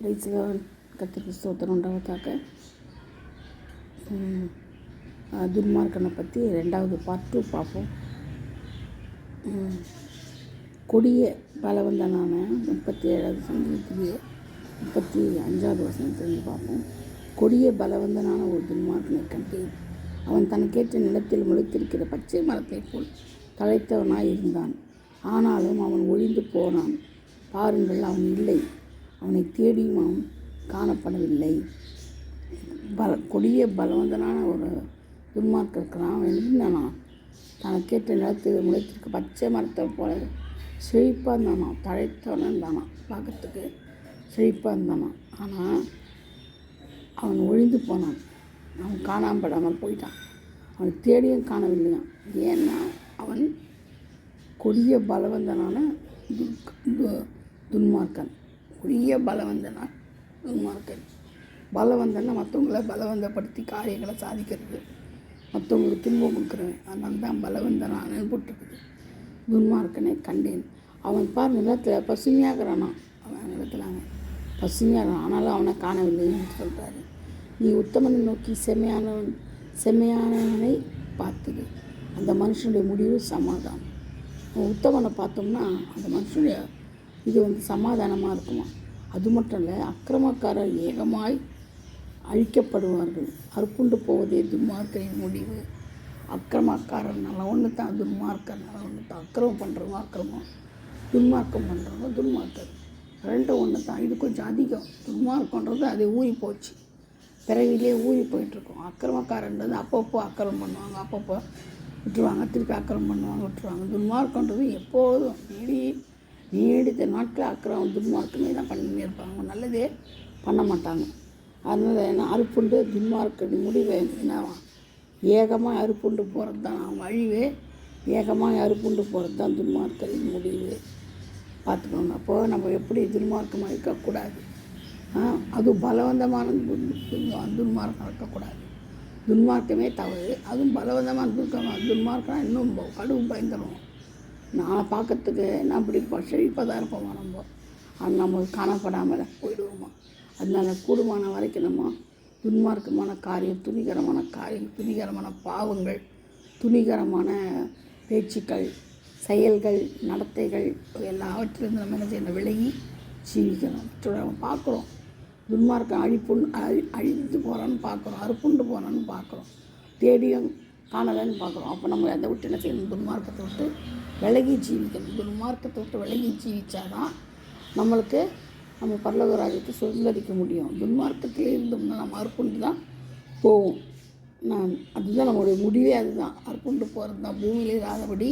பிரைஸ்லான் கர்த்தருக்கு ஸ்தோத்திரம் உண்டாவதாக. துன்மார்க்கனை பற்றி 2வது பார்ட் 2 பார்ப்போம். கொடிய பலவந்தனான 37வது சங்கீதத்திலேயே 35வது வசனத்திலிருந்து பார்ப்போம். கொடிய பலவந்தனான ஒரு துன்மார்க்கனை கண்டேன். அவன் தனக்கேற்ற நிலத்தில் முளைத்திருக்கிற பச்சை மரத்தைப் போல் தழைத்தவனாய் இருந்தான். ஆனாலும் அவன் ஒழிந்து போனான். பாருங்கள், அவன் இல்லை, அவனை தேடியும் அவன் காணப்படவில்லை. கொடிய பலவந்தனான ஒரு துன்மார்க்கன் இருக்கிறான். அவன் இருந்தானா தனக்கேற்ற நிலத்தில் முளைத்திருக்க பச்சை மரத்தை போல செழிப்பாக இருந்தானா, தழைத்தவனாக இருந்தானா, பார்க்கறதுக்கு செழிப்பாக இருந்தானா. ஆனால் அவன் ஒழிந்து போனான். அவன் காணாமப்படாமல் போயிட்டான். அவன் தேடியும் காணவில்லையான். ஏன்னா அவன் கொடிய பலவந்தனான துன்மார்க்கன். கொடிய பலவந்தனா துன்மார்க்கன். பலவந்தன்னா மற்றவங்களை பலவந்தப்படுத்தி காரியங்களை சாதிக்கிறது, மற்றவங்களுக்கு துன்பம் கொடுக்குறவன். அதனால தான் பலவந்தனானு போட்டிருக்குது. துன்மார்க்கனை கண்டேன். அவன் நிலத்தில் பசுமையாகிறானா, அவன் நிலத்தில் அவன் பசுமையாகிறான். ஆனாலும் அவனை காணவில்லைன்னு சொல்கிறாரு. நீ உத்தமனை நோக்கி செம்மையானவனை பார்த்தது, அந்த மனுஷனுடைய முடிவு சமாதானம். உத்தமனை பார்த்தோம்னா அந்த மனுஷனுடைய இது சமாதானமாக இருக்குமா. அது மட்டும் இல்லை, அக்கிரமக்காரர் ஏகமாய் அழிக்கப்படுவார்கள். அறுப்புண்டு போவதே துன்மார்க்கரின் முடிவு. அக்கிரமக்காரர் நல்ல ஒன்று தான், துன்மார்க்கர் நல்ல ஒன்று தான். அக்கிரமம் பண்ணுறவங்க அக்கிரமம், துன்மார்க்கம் பண்ணுறவங்க துன்மார்க்கர், ரெண்டும் ஒன்று தான். இது கொஞ்சம் அதிகம். துன்மார்க்கன்றது அது ஊறி போச்சு, பிறவிலே ஊறி போயிட்டுருக்கோம். அக்கிரமக்காரன்றது அப்பப்போ அக்கிரமம் பண்ணுவாங்க, அப்பப்போ விட்டுருவாங்க, திருப்பி அக்கிரமம் பண்ணுவாங்க, விட்டுருவாங்க. துன்மார்க்கன்றது எப்போதும் நீடித்த நாட்கள் அக்கிரமம் துன்மார்க்கமே தான் பண்ணிக்கிட்டே இருப்பாங்க, நல்லதே பண்ண மாட்டாங்க. அதனால் என்ன அறுப்புண்டு துன்மார்க்கடி முடிவை என்னவா, ஏகமாக அறுப்புண்டு போகிறது தான் அவங்க அழிவே. ஏகமாக அறுப்புண்டு போகிறது தான் துன்மார்க்கரின் முடிவு. பார்த்துக்கோங்க. அப்போது நம்ம எப்படி துன்மார்க்கமாக இருக்கக்கூடாது. அதுவும் பலவந்தமான துன்மார்க்கம் இருக்கக்கூடாது. துன்மார்க்கமே தவறு. அதுவும் பலவந்தமான துன்மார்க்கம் இன்னும் கடுவும் பயங்கரம். நான் பார்க்கறதுக்கு நான் இப்படி செழிப்பாக தான் இருப்போமா, நம்ம காணப்படாமல் போயிடுவோமா. அதனால கூடுமான வரைக்கும் நம்ம துன்மார்க்கமான காரியம், துணிகரமான பாவங்கள், துணிகரமான பேச்சுக்கள், செயல்கள், நடத்தைகள் எல்லாவற்றிலிருந்து நம்ம என்ன செய்யணும், விலகி ஜீவிக்கணும். நம்ம பார்க்குறோம் துன்மார்க்கம் அழிந்து போகிறான்னு பார்க்குறோம், அறுப்புண்டு போகிறான்னு பார்க்குறோம், தேடியும் காணலைன்னு பார்க்குறோம். அப்போ நம்ம அதை விட்டு என்ன செய்யணும், துன்மார்க்கத்தை விட்டு விலகி ஜீவிக்கணும். துன்மார்க்கத்தை விட்டு விலகி ஜீவிச்சாதான் நம்மளுக்கு நம்ம பரலோக ராஜ்யத்தை சுதந்திரிக்க முடியும். துன்மார்க்கத்திலே இருந்தோம்னா நம்ம அறுப்புண்டு தான் போவோம். அதுதான் நம்மளுடைய முடிவே. அதுதான் அறுப்புண்டு போகிறது தான். பூமியிலே இல்லாதபடி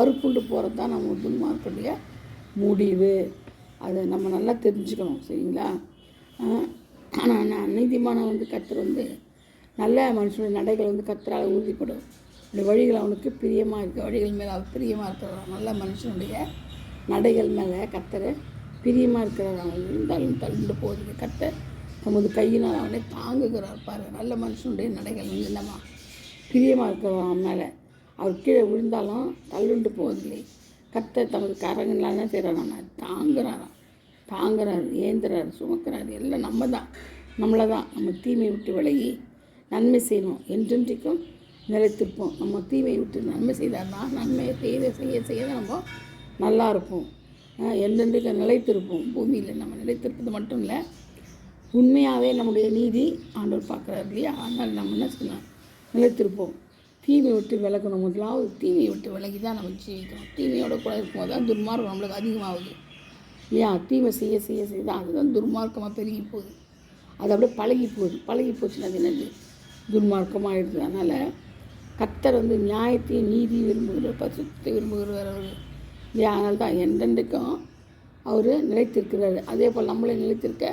அறுப்புண்டு போகிறது தான் நம்ம துன்மார்க்கனுடைய முடிவு. அதை நம்ம நல்லா தெரிஞ்சுக்கணும், சரிங்களா. ஆனால் நீதிமான கர்த்தர் நல்ல மனுஷனுடைய நடைகள் கர்த்தரால் உறுதிப்படும். இந்த வழிகள் அவனுக்கு பிரியமாக இருக்குது. வழிகள் மேலே அவர் பிரியமாக இருக்கிறார். நல்ல மனுஷனுடைய நடைகள் மேலே கர்த்தர் பிரியமாக இருக்கிறார். அவன் இருந்தாலும் தள்ளிட்டு போகுது. கர்த்தர் தமது கையினால் அவனை தாங்குகிறார். பாருங்கள், நல்ல மனுஷனுடைய நடைகள் என்னமா பிரியமாக இருக்கிறார். அவன் மேலே அவர் கீழே விழுந்தாலும் தள்ளுண்டு போவதில்லை. கர்த்தர் தமது கரங்களால் என்ன செய்கிறான், தாங்குறாரு, ஏந்துறாரு, சுமக்கிறாரு. எல்லாம் நம்மளை தான். நம்ம தீமையை விட்டு விலகி நன்மை செய்யணும். என்றென்றைக்கும் நிலைத்திருப்போம். நம்ம தீமையை விட்டு நன்மை செய்தால்னா, நன்மையை செய்ய நம்ம நல்லா இருப்போம். என்றென்றைக்கும் நிலைத்திருப்போம். பூமியில் நம்ம நிலைத்திருப்பது மட்டும் இல்லை, உண்மையாகவே நம்முடைய நீதி ஆண்டவர் பார்க்குறாரு இல்லையா. அதனால் நம்ம என்ன செய்யணும், நிலைத்திருப்போம். தீமையை விட்டு விலகணும். முதலாவது தீமையை விட்டு விலகி தான் நம்ம ஜீவிக்கணும். தீமையோட கூட இருக்கும்போது தான் துன்மார்க்கம் நம்மளுக்கு அதிகமாகுது இல்லையா. தீமை செய்ய தான் அதுதான் துன்மார்க்கமாக பெருகி போகுது. அது அப்படியே பழகி போச்சுன்னா அது என்னது, துன்மார்க்கமாகிடுது. அதனால் கர்த்தர் நியாயத்தையும் நீதி விரும்புகிறவர், பரிசுத்தத்தை விரும்புகிறவர் அவர் இல்லையா. அதனால தான் என்றென்றைக்கும் அவர் நிலைத்திருக்கிறார். அதே போல் நம்மளை நிலைத்திருக்க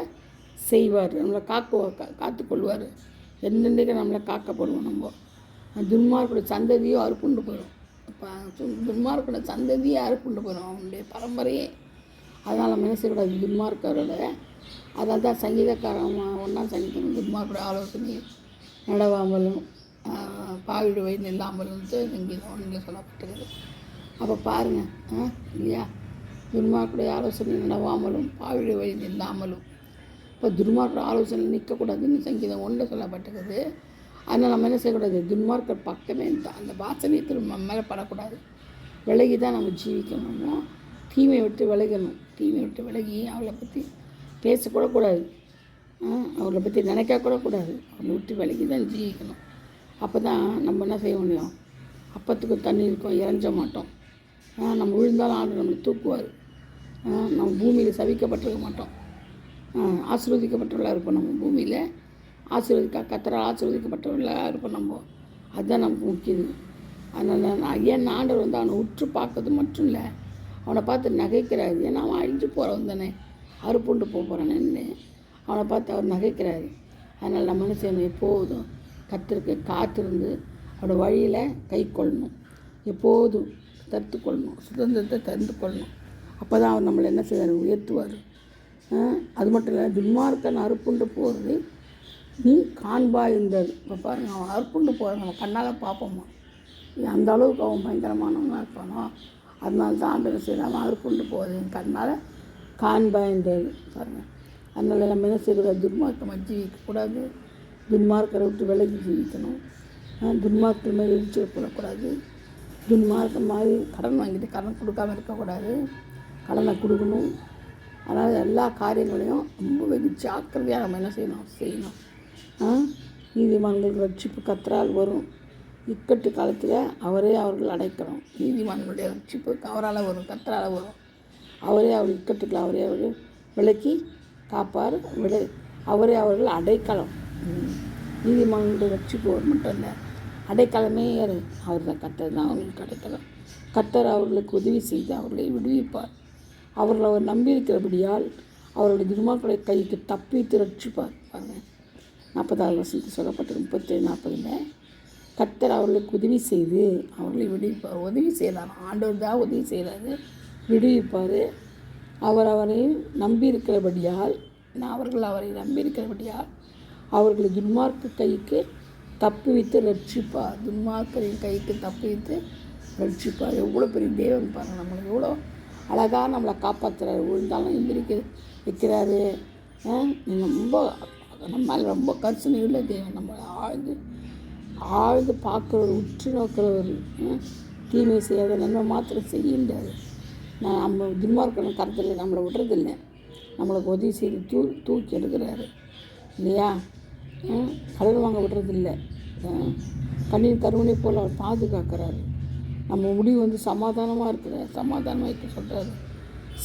செய்வார். நம்மளை காத்துக்கொள்வார். என்றென்றைக்கும் நம்மளை காக்கப்படுவோம். நம்ம துன்மார்க்கோட சந்ததியோ அறுப்புண்டு போயிடும். இப்போ துன்மார்க்கோட சந்ததியே அறுப்புண்டு போயிடும், அவனுடைய பரம்பரையே. அதனால் நம்ம என்ன செய்யக்கூடாது, துன்மார்க்கரோட. அதான் தான் சங்கீதக்காரன் 1ஆம் சங்கீதம் துன்மார்க்கோட ஆலோசனை நடவாமலும் பாவிடு வயது இல்லாமலும் சங்கீதம் 1 சொல்லப்பட்டிருக்குது. அப்போ பாருங்கள் இல்லையா, துன்மார்க்கோட ஆலோசனை நடவாமலும் பாவிடு வயது இல்லாமலும் இப்போ துன்மார்க்கர் ஆலோசனை நிற்கக்கூடாதுன்னு சங்கீதம் 1 சொல்லப்பட்டிருக்குது. அதனால் நம்ம என்ன செய்யக்கூடாது, துன்மார்க்கர் பக்கமே அந்த வாசனையை திரும்ப நம்ம மேலே படக்கூடாது. விலகி தான் நம்ம ஜீவிக்கணும். தீமையை விட்டு விலகணும். தீமையை விட்டு விலகி அவளை பற்றி பேசக்கூட கூடாது, அவளை பற்றி நினைக்கக்கூட கூடாது. அவளை விட்டு விலகி தான் ஜீவிக்கணும். அப்போ தான் நம்ம என்ன செய்ய முடியும், அப்பத்துக்கும் தண்ணீருக்கும் இறைஞ்ச மாட்டோம். நம்ம விழுந்தாலும் ஆண்டு நம்மளை தூக்குவார். நம்ம பூமியில் சவிக்கப்பட்டிருக்க மாட்டோம், ஆசீர்வதிக்கப்பட்டவர்களாக இருப்போம். நம்ம பூமியில் கர்த்தரால் ஆசீர்வதிக்கப்பட்டவர்களாக இருப்போம் நம்ம. அதுதான் நமக்கு முக்கியம். அதனால் ஏன் ஆண்டவர் வந்து அவனை உற்று பார்க்கறது மட்டும் இல்லை, அவனை பார்த்து நகைக்கிறாரு. ஏன்னா அவன் அழிஞ்சு போகிறவன் தானே, அறுப்புண்டு போகிறானேன்னு அவனை பார்த்து அவர் நகைக்கிறாரு. அதனால் நம்ம என்ன செய்யணும், எப்போதும் கர்த்தருக்கு காத்திருந்து அவரோட வழியில் கை கொள்ளணும், எப்போதும் தடுத்து கொள்ளணும், சுதந்திரத்தை தந்து கொள்ளணும். அப்போ தான் அவர் நம்மளை என்ன செய்வார், உயர்த்துவார். அது மட்டும் இல்லை, துன்மார்க்கன் அறுப்புண்டு போகிறது நீ காண்பா இருந்தது. இப்போ பாருங்க, அவன் அறுப்புண்டு போகிறான், நம்ம கண்ணால் பார்ப்போமா, அந்த அளவுக்கு அவன் பயங்கரமானவனாக இருப்பானோ. அதனால தான் ஆண்டவர் செய்யலாம், அவன் அறுப்புண்டு போகிறது என் கண்ணால் காண்பா இருந்தது பாருங்கள். அதனால் நம்ம என்ன செய்யக்கூடாது, துன்மார்க்கமாக ஜீவிக்கக்கூடாது, துன்மார்க்கரை விட்டு விலகி ஜீவிக்கணும். துன்மார்க்கர் மாதிரி இடிச்சுக்கூடக்கூடாது, துன்மார்க்கம் மாதிரி கடன் வாங்கிட்டு கடன் கொடுக்காமல் இருக்கக்கூடாது, கடனை கொடுக்கணும். அதனால் எல்லா காரியங்களையும் ரொம்ப வெகு ஜாக்கிரதையாக நம்ம என்ன செய்யணும். நீதிமான்களுக்கு ரட்சிப்பு கர்த்தரால் வரும், இக்கட்டு காலத்தில் அவரே அவர்கள் அடைக்கணும். நீதிமான்களுடைய ரட்சிப்பு அவரால் வரும், கர்த்தரால் வரும். அவரே அவர் இக்கட்டுக்களை அவரே அவர் விலக்கி காப்பார், அவரே அவர்கள் அடைக்கலம். நீதிமான்களுடைய ரட்சிப்பு ஒரு மட்டும் இல்லை, அடைக்கலமே அவர் தான். கர்த்தர் தான் அவர்களுக்கு அடைக்கலம். கர்த்தர் அவர்களுக்கு உதவி செய்து அவர்களை விடுவிப்பார். அவர்கள் அவர் நம்பியிருக்கிறபடியால் அவருடைய துன்மார்க்கரை கைக்கு தப்பித்து ரட்சிப்பார். பாருங்கள், 40வது வசனத்தில் சொல்லப்பட்டது 37-40. கர்த்தர் அவர்களுக்கு உதவி செய்து அவர்களை விடுவிப்பார். உதவி செய்யலாம், ஆண்டவர் தான் உதவி செய்கிறாரு, விடுவிப்பார். அவரை நம்பியிருக்கிறபடியால் அவரை நம்பியிருக்கிறபடியால் அவர்களை துன்மார்க்க கைக்கு தப்புவித்து ரட்சிப்பார். துன்மார்க்கரின் கைக்கு தப்புவித்து ரட்சிப்பார். எவ்வளோ பெரிய தேவன் பாருங்கள், நம்மளை எவ்வளோ அழகாக நம்மளை காப்பாற்றுறாரு. விழுந்தாலும் எந்திரிக்க வைக்கிறாரு. ரொம்ப நம்ம ரொம்ப கரிசனை உள்ள தேவன். நம்ம ஆழ்ந்து பார்க்குறவர், உற்று நோக்கிறவர், தீமை செய்யாத நன்மை மாத்திரம் செய்கின்றார். நம்ம துன்மார்க்கணும் கருத்தில் நம்மளை விடுறதில்லை, நம்மளுக்கு உதவி செய்து தூக்கி எடுக்கிறாரு இல்லையா. கடன் வாங்க விடுறதில்லை, கண்ணின் கருவனை போல் அவர் பாதுகாக்கிறாரு. நம்ம முடிவு வந்து சமாதானமாக சமாதானமாக இருக்க சொல்கிறாரு.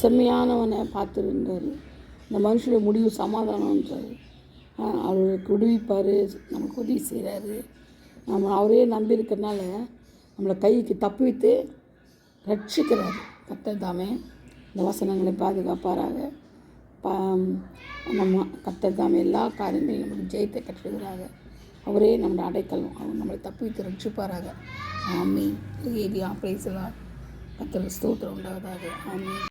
செம்மையானவனை பார்த்துருந்தார். இந்த மனுஷனுடைய முடிவு சமாதானம்ன்றார். அவருக்கு விடுவிப்பார், நமக்கு உதவி செய்கிறாரு. நம்ம அவரே நம்பி இருக்கிறனால நம்மளை கைக்கு தப்புவித்து ரட்சிக்கிறார். கர்த்தர் தாமே இந்த வசனங்களை பாதுகாப்பாராக. நம்ம கர்த்தர் தாமே எல்லா காரியங்களையும் நமக்கு ஜெயத்தை கற்றுகிறாங்க. அவரே நம்மளை அடைக்கலம், அவர் நம்மளை தப்பித்து ரட்சிப்பாராக. ஆமீன். ஏரியா பிரைஸ்லாம் கர்த்தருக்கு ஸ்தோத்திரம் உண்டாவதாக. ஆமீன்.